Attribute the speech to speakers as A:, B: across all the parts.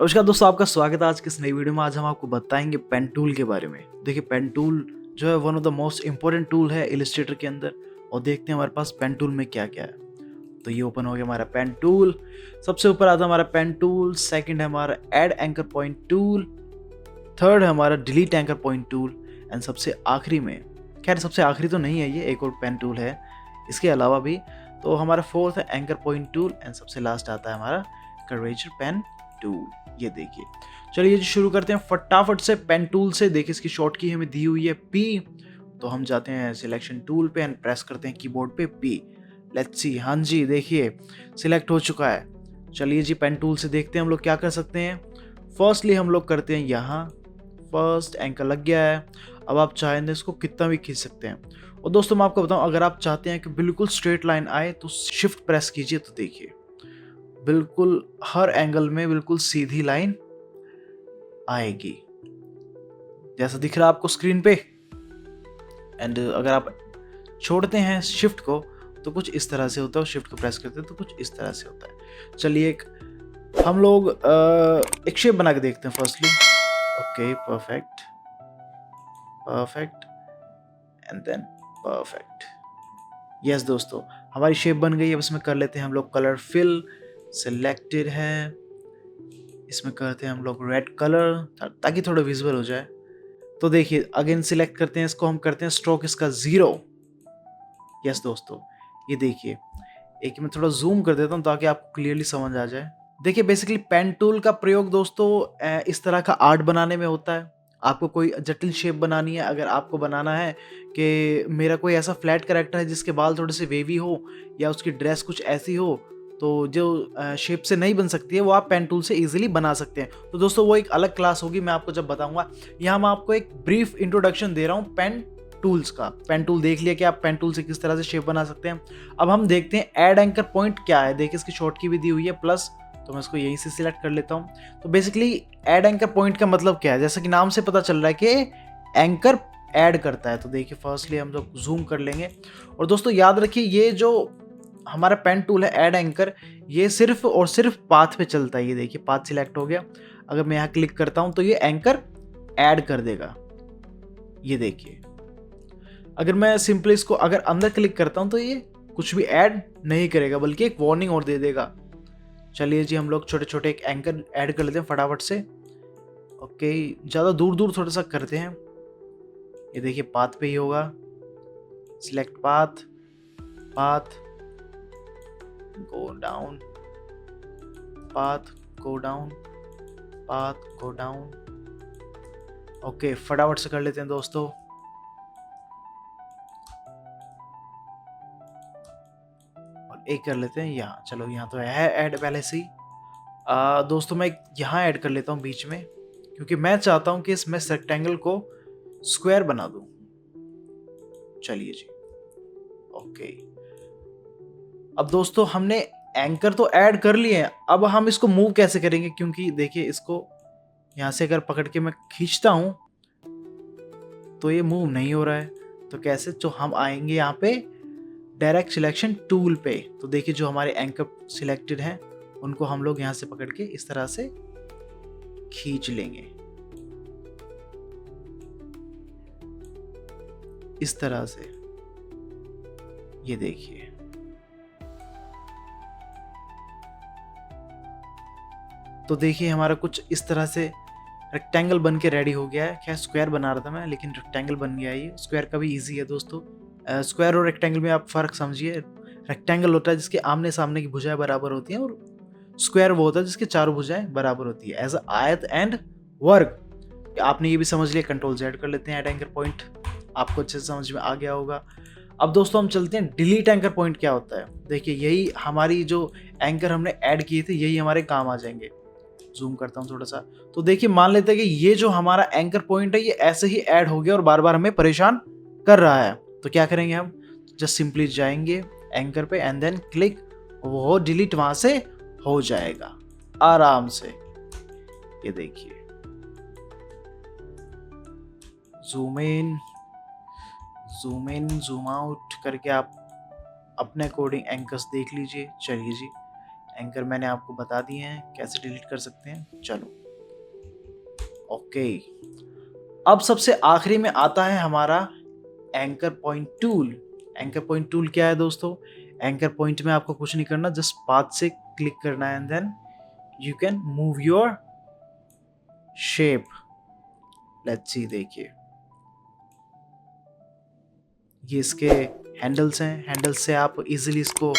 A: नमस्कार दोस्तों, आपका स्वागत है आज की इस नई वीडियो में। आज हम आपको बताएंगे पेन टूल के बारे में। देखिए, पेन टूल जो है one of the most important tool है इलस्ट्रेटर के अंदर। और देखते हैं हमारे पास पेन टूल में क्या क्या है। तो ये ओपन हो गया हमारा पेन टूल। सबसे ऊपर आता है हमारा पेन टूल, सेकंड है हमारा add anchor point tool, third है हमारा delete anchor point tool, and सबसे आखिरी में, खैर सबसे आखिरी तो नहीं है, ये एक और पेन टूल है इसके अलावा भी। तो हमारा फोर्थ है एंकर पॉइंट टूल, एंड सबसे लास्ट आता है हमारा कर्वेचर पेन टूल। ये देखिए, चलिए जी शुरू करते हैं फटाफट से पेन टूल से। देखिए, इसकी शॉर्ट की हमें दी हुई है P। तो हम जाते हैं सिलेक्शन टूल पे एंड प्रेस करते हैं कीबोर्ड पे P। लेट्स सी, हाँ जी देखिए सिलेक्ट हो चुका है। चलिए जी पेन टूल से देखते हैं हम लोग क्या कर सकते हैं। फर्स्टली हम लोग करते हैं यहाँ, फर्स्ट एंकर लग गया है। अब आप चाहें तो इसको कितना भी खींच सकते हैं। और दोस्तों मैं आपको बताऊं, अगर आप चाहते हैं कि बिल्कुल स्ट्रेट लाइन आए तो शिफ्ट प्रेस कीजिए, तो देखिए बिल्कुल हर एंगल में बिल्कुल सीधी लाइन आएगी, जैसा दिख रहा है आपको स्क्रीन पे। एंड अगर आप छोड़ते हैं शिफ्ट को तो कुछ इस तरह से होता है, शिफ्ट को प्रेस करते हैं तो कुछ इस तरह से होता है। चलिए हम लोग एक शेप बना के देखते हैं firstly. Okay, perfect perfect and then perfect. Yes दोस्तों, हमारी शेप बन गई है। अब इसमें कर लेते हैं हम लोग कलर फिल। सिलेक्टेड है, इसमें करते हैं हम लोग रेड कलर ताकि थोड़ा विजुअल हो जाए। तो देखिए अगेन सिलेक्ट करते हैं इसको, हम करते हैं स्ट्रोक इसका 0। यस दोस्तों, ये देखिए, एक मैं थोड़ा जूम कर देता हूँ ताकि आपको क्लियरली समझ आ जाए। देखिए बेसिकली पेन टूल का प्रयोग दोस्तों इस तरह का आर्ट बनाने में होता है। आपको कोई जटिल शेप बनानी है, अगर आपको बनाना है कि मेरा कोई ऐसा फ्लैट कैरेक्टर है जिसके बाल थोड़े से वेवी हो या उसकी ड्रेस कुछ ऐसी हो, तो जो शेप से नहीं बन सकती है वो आप पेन टूल से इजीली बना सकते हैं। तो दोस्तों वो एक अलग क्लास होगी, मैं आपको जब बताऊंगा। यहाँ मैं आपको एक ब्रीफ इंट्रोडक्शन दे रहा हूँ पेन टूल्स का। पेन टूल देख लिया कि आप पेन टूल से किस तरह से शेप बना सकते हैं। अब हम देखते हैं ऐड एंकर पॉइंट क्या है। देखिए इसकी शॉर्ट की भी दी हुई है प्लस, तो मैं इसको यहीं से सिलेक्ट कर लेता हूँ। तो बेसिकली ऐड एंकर पॉइंट का मतलब क्या है, जैसा कि नाम से पता चल रहा है कि एंकर ऐड करता है। तो देखिए फर्स्टली हम लोग जूम कर लेंगे। और दोस्तों याद रखिए, ये जो हमारा पेन टूल है ऐड एंकर, ये सिर्फ और सिर्फ पाथ पे चलता है। ये देखिए पाथ सिलेक्ट हो गया। अगर मैं यहाँ क्लिक करता हूँ तो ये एंकर ऐड कर देगा। ये देखिए, अगर मैं सिंपली इसको अगर अंदर क्लिक करता हूं तो ये कुछ भी ऐड नहीं करेगा, बल्कि एक वार्निंग और दे देगा। चलिए जी हम लोग छोटे छोटे एक एंकर ऐड कर लेते हैं फटाफट से। ओके, ज़्यादा दूर दूर थोड़ा सा करते हैं। ये देखिए पाथ पे ही होगा। Select path, path go down, path go down, path go down. Okay, फटाफट से कर लेते हैं दोस्तों। एक कर लेते हैं यहाँ। चलो यहाँ तो है ऐड पहले से ही। दोस्तों मैं यहाँ ऐड कर लेता हूँ बीच में, क्योंकि मैं चाहता हूँ कि इसमें रेक्टेंगल को स्क्वायर बना दूँ। चलिए जी, ओके। अब दोस्तों हमने एंकर तो ऐड कर लिए हैं, अब हम इसको मूव कैसे करेंगे, क्योंकि देखिए इसको यहाँ से अगर पकड़ के मैं खींचता हूँ तो ये मूव नहीं हो रहा है। तो कैसे, तो हम आएंगे यहाँ पे डायरेक्ट सिलेक्शन टूल पे। तो देखिए जो हमारे एंकर सिलेक्टेड हैं उनको हम लोग यहाँ से पकड़ के इस तरह से खींच लेंगे, इस तरह से। ये देखिए, तो देखिए हमारा कुछ इस तरह से रेक्टेंगल बन के रेडी हो गया है। खैर स्क्वायर बना रहा था मैं, लेकिन रेक्टेंगल बन गया है। ये स्क्वायर का भी इजी है दोस्तों। स्क्वायर और रेक्टेंगल में आप फर्क समझिए। रेक्टेंगल होता है जिसके आमने सामने की भुजाएं बराबर होती हैं, और स्क्वायर वो होता है जिसके चारों भुजाएं बराबर होती है, एज अ आयत एंड वर्ग। आपने ये भी समझ लिया। कंट्रोल Z कर लेते हैं ऐड एंकर पॉइंट, आपको अच्छे से समझ में आ गया होगा। अब दोस्तों हम चलते हैं डिलीट एंकर पॉइंट क्या होता है। देखिए यही हमारी जो एंकर हमने ऐड किए थे यही हमारे काम आ जाएंगे। जूम करता हूँ थोड़ा सा। तो देखिए मान लेते हैं कि ये जो हमारा एंकर पॉइंट है ये ऐसे ही ऐड हो गया और बार बार हमें परेशान कर रहा है। तो क्या करेंगे हम, जस्ट सिंपली जाएंगे एंकर पे एंड देन क्लिक, वो डिलीट वहां से हो जाएगा आराम से। ये देखिए, जूम इन जूम आउट करके आप अपने अकॉर्डिंग एंकर्स देख लीजिए। चलिए जी, एंकर मैंने आपको बता दिए हैं कैसे डिलीट कर सकते हैं। चलो ओके, अब सबसे आखिरी में आता है हमारा anchor point tool. Anchor point tool क्या है दोस्तों? एंकर पॉइंट में आपको कुछ नहीं करना, जस्ट पाथ से क्लिक करना है and then you can move your shape. Let's see, देखिए ये इसके हैंडल्स हैं। हैंडल्स से आप इजीली इसको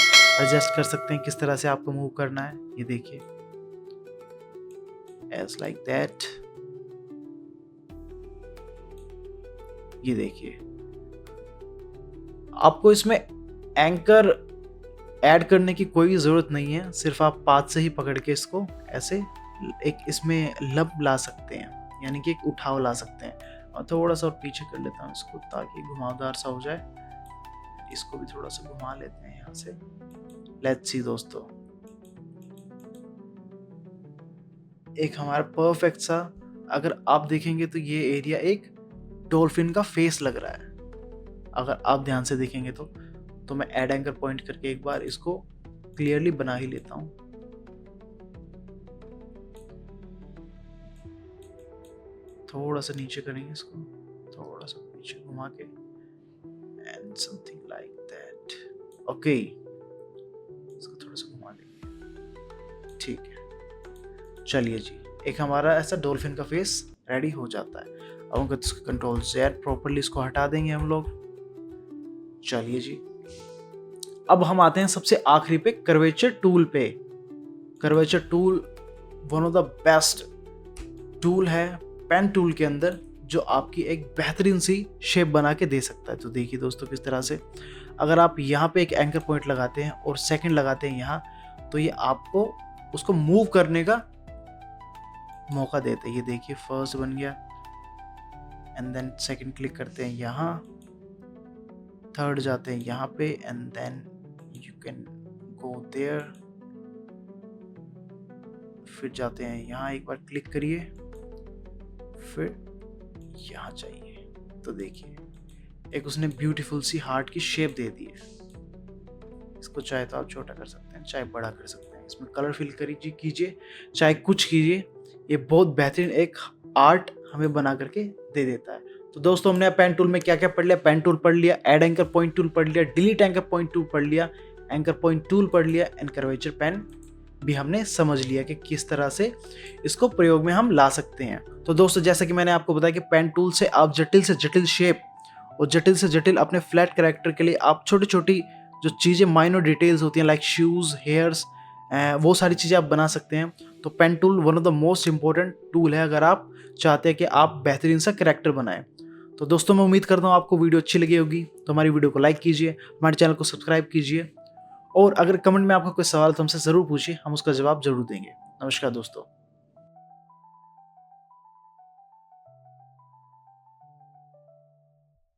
A: एडजस्ट कर सकते हैं किस तरह से आपको मूव करना है। ये देखिए एज लाइक दैट। ये देखिए आपको इसमें एंकर ऐड करने की कोई ज़रूरत नहीं है, सिर्फ आप पाथ से ही पकड़ के इसको ऐसे एक इसमें लब ला सकते हैं, यानी कि एक उठाव ला सकते हैं। और थोड़ा सा और पीछे कर लेता हूँ इसको ताकि घुमावदार सा हो जाए। इसको भी थोड़ा सा घुमा लेते हैं यहाँ से। लेट्स सी दोस्तों, एक हमारा परफेक्ट सा, अगर आप देखेंगे तो ये एरिया एक डॉल्फिन का फेस लग रहा है। अगर आप ध्यान से देखेंगे तो मैं ऐड एंकर पॉइंट करके एक बार इसको क्लियरली बना ही लेता हूं। थोड़ा सा नीचे करेंगे इसको, थोड़ा सा नीचे घुमा के and something like that. Okay, इसको थोड़ा सा घुमा देंगे, ठीक है। चलिए जी, एक हमारा ऐसा डॉल्फिन का फेस रेडी हो जाता है। अब हम कंट्रोल Z प्रॉपर्ली इसको हटा देंगे हम लोग। चलिए जी, अब हम आते हैं सबसे आखिरी पे, कर्वेचर टूल पे। Curvature tool one of the best tool है पेन टूल के अंदर, जो आपकी एक बेहतरीन सी शेप बना के दे सकता है। तो देखिए दोस्तों किस तरह से, अगर आप यहाँ पे एक एंकर पॉइंट लगाते हैं और सेकंड लगाते हैं यहाँ, तो ये आपको उसको मूव करने का मौका देते हैं। ये देखिए फर्स्ट बन गया एंड देन सेकंड क्लिक करते हैं यहाँ, थर्ड जाते हैं यहाँ पे and then you can go there, फिर जाते हैं यहाँ, एक बार क्लिक करिए, फिर यहाँ चाहिए। तो देखिए एक उसने ब्यूटीफुल सी हार्ट की शेप दे दी है। इसको चाहे तो आप छोटा कर सकते हैं, चाहे बड़ा कर सकते हैं, इसमें कलर फिल कीजिए, चाहे कुछ कीजिए, ये बहुत बेहतरीन एक आर्ट हमें बना करके दे देता है। तो दोस्तों हमने पेन टूल में क्या क्या पढ़ लिया? पेन टूल पढ़ लिया, ऐड एंकर पॉइंट टूल पढ़ लिया, डिलीट एंकर पॉइंट टूल पढ़ लिया, एंकर पॉइंट टूल पढ़ लिया, एंड कर्वेचर पेन भी हमने समझ लिया कि किस तरह से इसको प्रयोग में हम ला सकते हैं। तो दोस्तों जैसा कि मैंने आपको बताया कि पेन टूल से आप जटिल से जटिल शेप और जटिल से जटिल अपने फ्लैट कैरेक्टर के लिए आप छोटी छोटी जो चीज़ें माइनर डिटेल्स होती हैं लाइक शूज़, हेयर्स, वो सारी चीज़ें आप बना सकते हैं। तो pen tool one of the most important tool है अगर आप चाहते हैं कि आप बेहतरीन सा कैरेक्टर बनाएं। तो दोस्तों मैं उम्मीद करता हूँ आपको वीडियो अच्छी लगी होगी। तो हमारी वीडियो को लाइक कीजिए, हमारे चैनल को सब्सक्राइब कीजिए, और अगर कमेंट में आपका कोई सवाल तो हमसे ज़रूर पूछिए, हम उसका जवाब जरूर देंगे। नमस्कार दोस्तों।